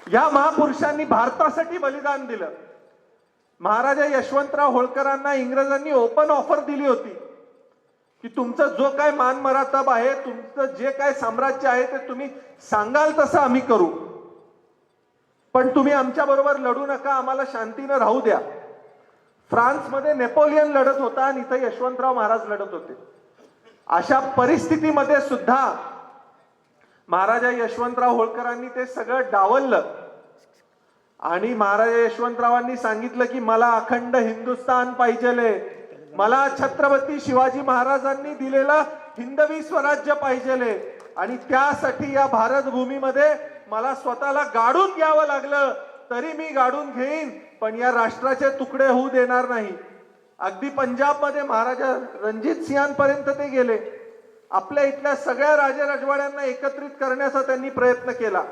या महापुरुषांनी भारतासाठी बलिदान दिलं. महाराजा यशवंतराव होळकरांना इंग्रजांनी ओपन ऑफर दिली होती की तुमचं जो काय मान मरातब आहे, तुमचं जे काय साम्राज्य आहे ते तुम्ही सांगाल तसं आम्ही करू, पण तुम्ही आमच्या बरोबर लढू नका, आम्हाला शांतीनं राहू द्या. फ्रान्समध्ये नेपोलियन लढत होता आणि इथं यशवंतराव महाराज लढत होते. अशा परिस्थितीमध्ये सुद्धा महाराजा यशवंतराव होळकरांनी ते सगळं डावललं आणि महाराजा यशवंतरावांनी सांगितलं की मला अखंड हिंदुस्थान पाहिजेले, मला छत्रपती शिवाजी महाराजांनी दिलेलं हिंदवी स्वराज्य पाहिजेले आणि त्यासाठी या भारत भूमीमध्ये मला स्वतःला गाडून घ्यावं लागलं तरी मी गाडून घेईन, पण या राष्ट्राचे तुकडे होऊ देणार नाही. अगदी पंजाबमध्ये महाराजा रणजित सिंहांपर्यंत ते गेले. आपल्या इथल्या सगळ्या राजे राजवाड्यांना एकत्रित करण्याचा त्यांनी प्रयत्न केला.